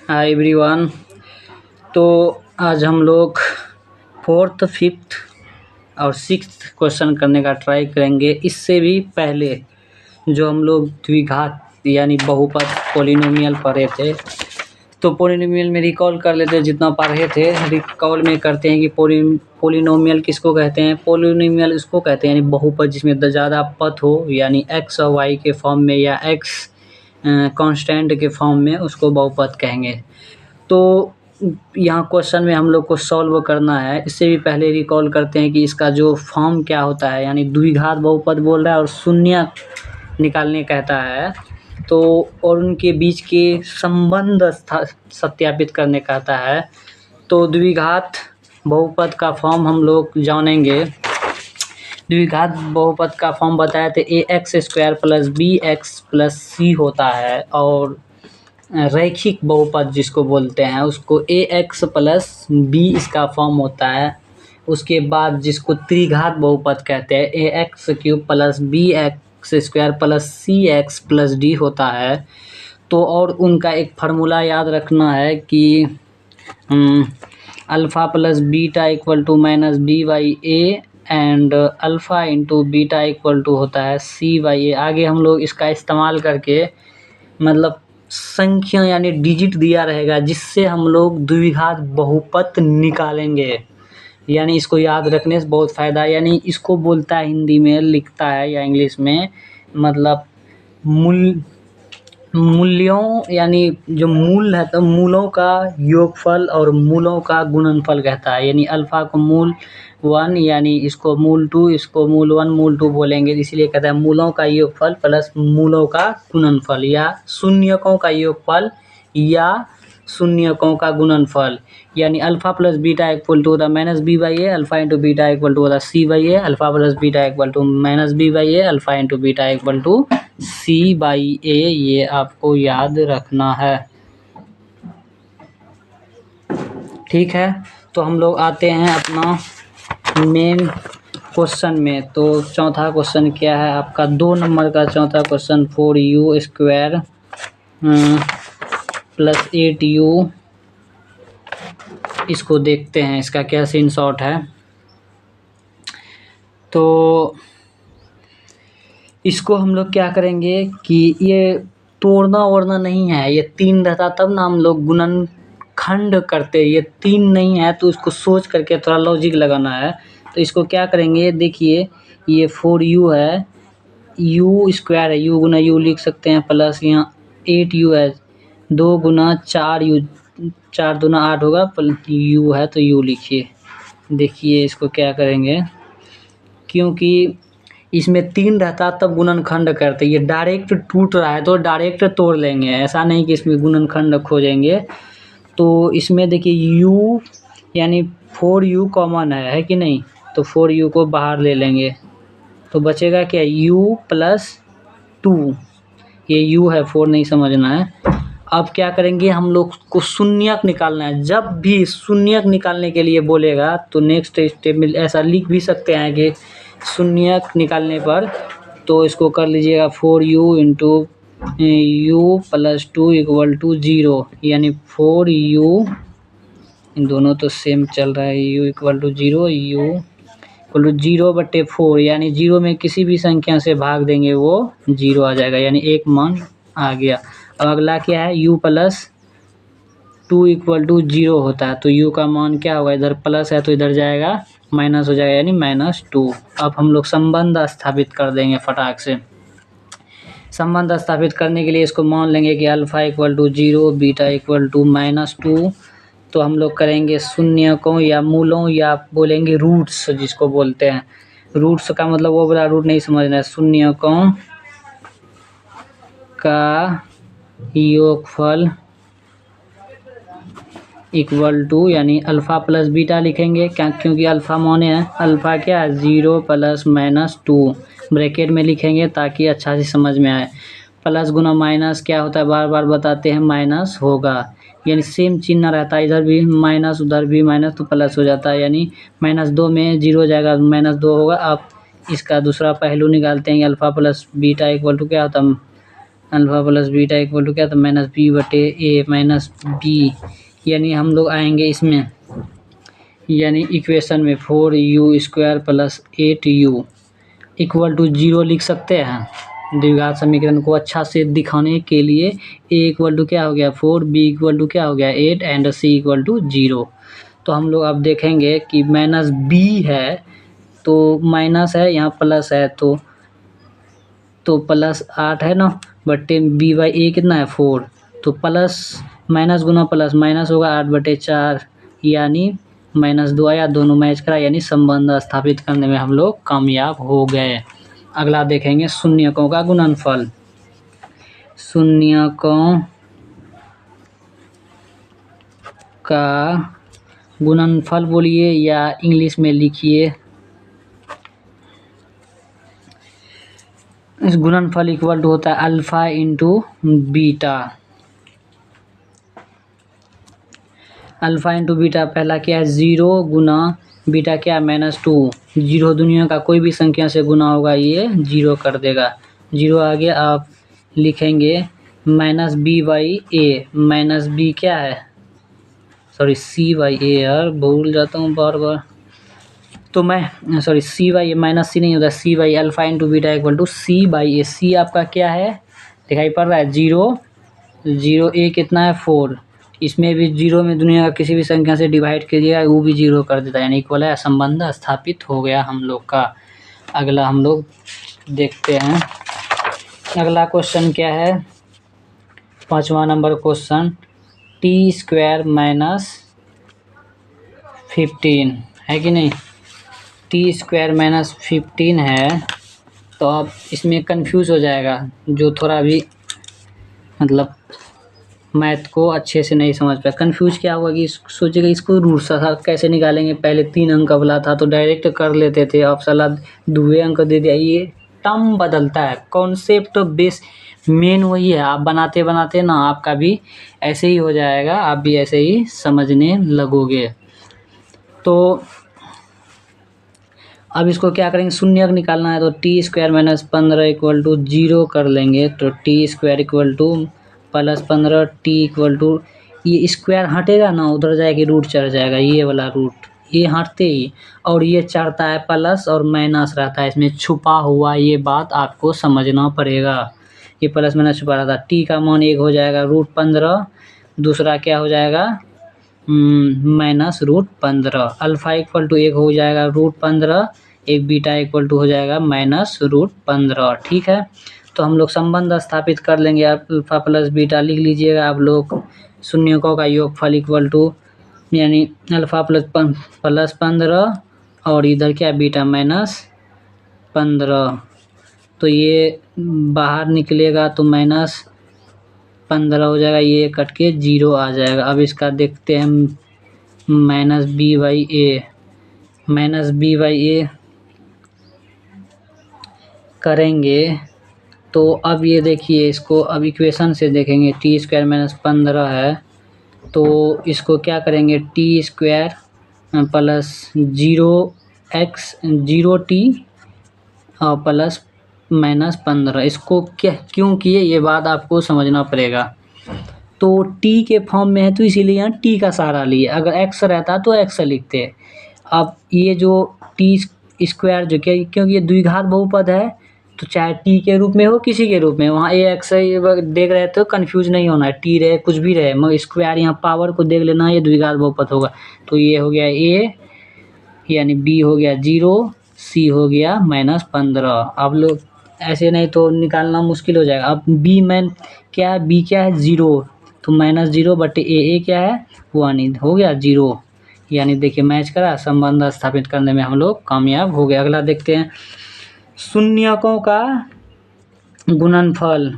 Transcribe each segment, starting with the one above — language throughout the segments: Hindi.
Hi everyone. तो आज हम लोग फोर्थ, फिफ्थ और सिक्स्थ क्वेश्चन करने का ट्राई करेंगे। इससे भी पहले जो हम लोग द्विघात यानी बहुपद पोलिनोमियल पढ़े थे, तो पोलिनोमियल में रिकॉल कर लेते हैं। जितना पढ़े थे रिकॉल में करते हैं कि पोलिनोमियल किसको कहते हैं। पोलिनोमियल इसको कहते हैं यानी बहुपद जिसमें ज़्यादा पद हो, यानी एक्स और वाई के फॉर्म में या एक्स कांस्टेंट के फॉर्म में, उसको बहुपद कहेंगे। तो यहाँ क्वेश्चन में हम लोग को सॉल्व करना है। इससे भी पहले रिकॉल करते हैं कि इसका जो फॉर्म क्या होता है, यानी द्विघात बहुपद बोल रहा है और शून्य निकालने कहता है, तो और उनके बीच के संबंध सत्यापित करने कहता है। तो द्विघात बहुपद का फॉर्म हम लोग जानेंगे। द्विघात बहुपद का फॉर्म बताया तो ax² plus bx plus c होता है, और रैखिक बहुपद जिसको बोलते हैं उसको ax प्लस b इसका फॉर्म होता है। उसके बाद जिसको त्रिघात बहुपद कहते हैं ax³ plus bx² plus cx plus d होता है। तो और उनका एक फार्मूला याद रखना है कि alpha plus beta equal to minus b by a and alpha into beta equal to होता है c बाई ए। आगे हम लोग इसका इस्तेमाल करके मतलब संख्या यानी डिजिट दिया रहेगा जिससे हम लोग द्विघात बहुपद निकालेंगे। यानी इसको याद रखने से बहुत फ़ायदा, यानी इसको बोलता है हिंदी में, लिखता है या इंग्लिश में, मतलब मूल्यों यानी जो मूल है तो मूलों का योगफल और मूलों का गुणनफल कहता है। यानी अल्फ़ा को मूल 1 यानी इसको मूल 2, इसको मूल 1 मूल 2 बोलेंगे, इसलिए कहता है मूलों का योगफल प्लस मूलों का गुणनफल, या शून्यकों का योगफल या शून्यकों का गुणनफल। यानी alpha plus beta equal to होता है minus B by A, alpha into beta equal to होता है C by A, alpha plus beta equal to minus B by A, alpha into beta equal to C by A. ये आपको याद रखना है, ठीक है। तो हम लोग आते हैं अपना मेन क्वेश्चन में। तो चौथा क्वेश्चन क्या है आपका, 2 नंबर का चौथा क्वेश्चन, 4u² प्लस 8u। इसको देखते हैं इसका क्या सीन शॉर्ट है। तो इसको हम लोग क्या करेंगे कि ये तोड़ना ओड़ना नहीं है, ये 3 रहता तब ना हम लोग गुणनखंड करते। ये 3 नहीं है तो उसको सोच करके थोड़ा लॉजिक लगाना है। तो इसको क्या करेंगे, देखिए ये 4u है, u² है, u गुना u लिख सकते हैं, प्लस यहाँ 8u है, 2 गुना 4u, 4 दूना 8 होगा, u है तो u लिखिए। देखिए इसको क्या करेंगे, क्योंकि इसमें 3 रहता तब गुणनखंड करते। ये डायरेक्ट टूट रहा है तो डायरेक्ट तोड़ लेंगे, ऐसा नहीं कि इसमें गुणनखंड खोजेंगे। तो इसमें देखिए u यानी 4u कॉमन है कि नहीं, तो 4u को बाहर ले लेंगे तो बचेगा क्या, u प्लस 2। ये u है, 4 नहीं समझना है। अब क्या करेंगे, हम लोग को शून्यक निकालना है। जब भी शून्यक निकालने के लिए बोलेगा तो नेक्स्ट स्टेप में ऐसा लिख भी सकते हैं कि शून्यक निकालने पर, तो इसको कर लीजिएगा 4u into u plus 2 equal to 0, यानी 4u, इन दोनों तो सेम चल रहा है, u equal to 0, u equal to 0/4, यानी 0 में किसी भी संख्या से भाग देंगे वो 0 आ जाएगा, यानी एक मान आ गया। अब अगला क्या है, u प्लस 2 इक्वल टू 0 होता है, तो u का मान क्या होगा, इधर प्लस है तो इधर जाएगा माइनस हो जाएगा, यानी -2। अब हम लोग संबंध स्थापित कर देंगे फटाक से। संबंध स्थापित करने के लिए इसको मान लेंगे कि alpha equal to 0, beta equal to -2। तो हम लोग करेंगे शून्यकों या मूलों या बोलेंगे रूट्स जिसको बोलते हैं। रूट्स का मतलब वो वाला रूट नहीं समझना है, शून्यकों का योगफल इक्वल टू, यानी अल्फ़ा प्लस बीटा लिखेंगे क्या, क्योंकि अल्फ़ा माने हैं, अल्फ़ा क्या है 0 प्लस -2 ब्रैकेट में लिखेंगे ताकि अच्छा से समझ में आए। प्लस गुना माइनस क्या होता है, बार बार बताते हैं, माइनस होगा, यानी सेम चिन्ह रहता है, इधर भी माइनस उधर भी माइनस, तो प्लस हो जाता है, यानी -2 में 0 जाएगा, -2 होगा। अब इसका दूसरा पहलू निकालते हैं, alpha plus beta equal to क्या होता है, alpha plus beta equal to क्या था, माइनस बी बटे ए माइनस बी, यानी हम लोग आएंगे इसमें, यानी इक्वेशन में 4u² plus 8u equal to 0 लिख सकते हैं। द्विघात समीकरण को अच्छा से दिखाने के लिए a इक्वल टू क्या हो गया 4, b इक्वल टू क्या हो गया 8 एंड c इक्वल टू 0। तो हम लोग अब देखेंगे कि माइनस b है तो माइनस है, यहाँ प्लस है तो प्लस 8 है ना, बटे b बाई ए कितना है 4, तो प्लस माइनस गुना प्लस माइनस होगा 8/4, यानी -2 आया, दोनों मैच करा, यानी संबंध स्थापित करने में हम लोग कामयाब हो गए। अगला देखेंगे शून्यकों का गुणनफल। शून्यकों का गुणनफल बोलिए या इंग्लिश में लिखिए, इस गुणनफल इक्वल टू होता है alpha into beta. Alpha into beta पहला क्या है 0 गुना बीटा क्या है -2, 0 दुनिया का कोई भी संख्या से गुना होगा ये 0 कर देगा। 0 आगे आप लिखेंगे minus B by A, minus b क्या है सॉरी सी बाई ए, यार भूल जाता हूँ बार बार, तो मैं sorry C by A, minus C नहीं होता, C by alpha into beta equal to C by A. C आपका क्या है दिखाई पड़ रहा है 0, 0 ए कितना है 4, इसमें भी 0 में दुनिया का किसी भी संख्या से डिवाइड कीजिएगा वो भी 0 कर देता है, यानी इक्वल है, संबंध स्थापित हो गया हम लोग का। अगला हम लोग देखते हैं, अगला क्वेश्चन क्या है 5वां नंबर क्वेश्चन, t² माइनस 15 है कि नहीं, t² माइनस 15 है, तो अब इसमें कंफ्यूज हो जाएगा जो थोड़ा भी मतलब मैथ को अच्छे से नहीं समझ पाया। कंफ्यूज क्या होगा कि सोचेगा इसको रूट सा कैसे निकालेंगे, पहले 3 अंक वाला था तो डायरेक्ट कर लेते थे, अब साला 2 अंक दे दिया, ये टर्म बदलता है, कॉन्सेप्ट बेस मेन वही है, आप बनाते बनाते ना आपका भी ऐसे ही हो जाएगा, आप भी ऐसे ही समझने लगोगे। तो अब इसको क्या करेंगे, शून्यक निकालना है तो t² माइनस 15 इक्वल टू 0 कर लेंगे, तो t² equal to plus 15 t equal to, ये स्क्वायर हटेगा ना उधर जाएगी रूट चढ़ जाएगा, ये वाला रूट ये हटते ही, और ये चढ़ता है प्लस और माइनस रहता है, इसमें छुपा हुआ ये बात आपको समझना पड़ेगा, ये प्लस माइनस छुपा रहता है। t का मान 1 हो जाएगा √15, दूसरा क्या हो जाएगा -√15, अल्फा इक्वल टू 1 हो जाएगा √15, एक बीटा इक्वल टू हो जाएगा -√15। ठीक है, तो हम लोग संबंध स्थापित कर लेंगे, अल्फा प्लस बीटा लिख लीजिएगा आप लोग, शून्यकों का योगफल इक्वल टू यानी अल्फा प्लस 15 और इधर क्या बीटा -15, तो ये बाहर निकलेगा तो -15 हो जाएगा, ये कट के 0 आ जाएगा। अब इसका देखते हैं -b बाई ए करेंगे, तो अब ये देखिए इसको अब इक्वेशन से देखेंगे, t² माइनस 15 है तो इसको क्या करेंगे t² प्लस 0t और प्लस -15, इसको क्या क्यों किए ये बात आपको समझना पड़ेगा। तो t के फॉर्म में है तो इसीलिए यहाँ t का सहारा लिए, अगर x रहता तो x लिखते। अब ये जो t² जो क्या, क्योंकि ये द्विघात बहुपद है तो चाहे t के रूप में हो किसी के रूप में, वहाँ ax देख रहे तो कंफ्यूज नहीं होना है, t रहे कुछ भी रहे मगर स्क्वायर यहाँ पावर को देख लेना, ये द्विघात बहुपद होगा। तो ये हो गया a यानी b हो गया 0, c हो गया -15। अब लोग ऐसे नहीं तो निकालना मुश्किल हो जाएगा। अब b में क्या है, b क्या है 0, तो -0 बटे a क्या है 1 हो गया 0, यानी देखिए मैच करा, संबंध स्थापित करने में हम लोग कामयाब हो गए। अगला देखते हैं शून्यकों का गुणनफल।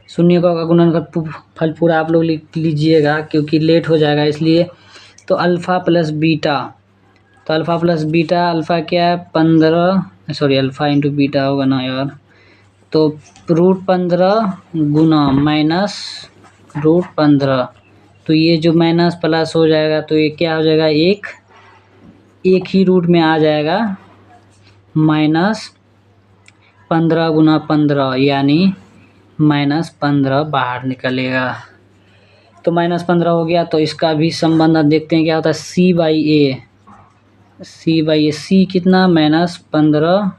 शून्यकों का गुणनफल पूरा आप लोग लिख लीजिएगा क्योंकि लेट हो जाएगा इसलिए। तो अल्फ़ा प्लस बीटा, तो अल्फ़ा प्लस बीटा, अल्फ़ा क्या है 15 सॉरी अल्फ़ा इंटू बीटा होगा ना यार, तो √15 गुना -√15, तो ये जो माइनस प्लस हो जाएगा तो ये क्या हो जाएगा एक ही रूट में आ जाएगा 15 गुना 15 यानी -15 बाहर निकलेगा। तो -15 हो गया, तो इसका भी संबंध अब देखते हैं क्या होता है। C/A, C कितना -15,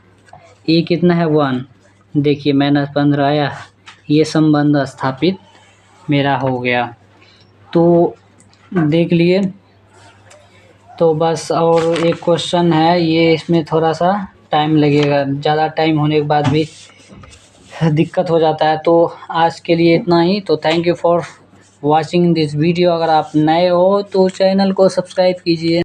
A कितना है 1। देखिए -15 आया, ये संबंध स्थापित मेरा हो गया। तो देख लिए। तो बस और एक क्वेश्चन है, ये इसमें थोड़ा सा टाइम लगेगा, ज़्यादा टाइम होने के बाद भी दिक्कत हो जाता है। तो आज के लिए इतना ही। तो thank you for watching this video. अगर आप नए हो तो चैनल को सब्सक्राइब कीजिए।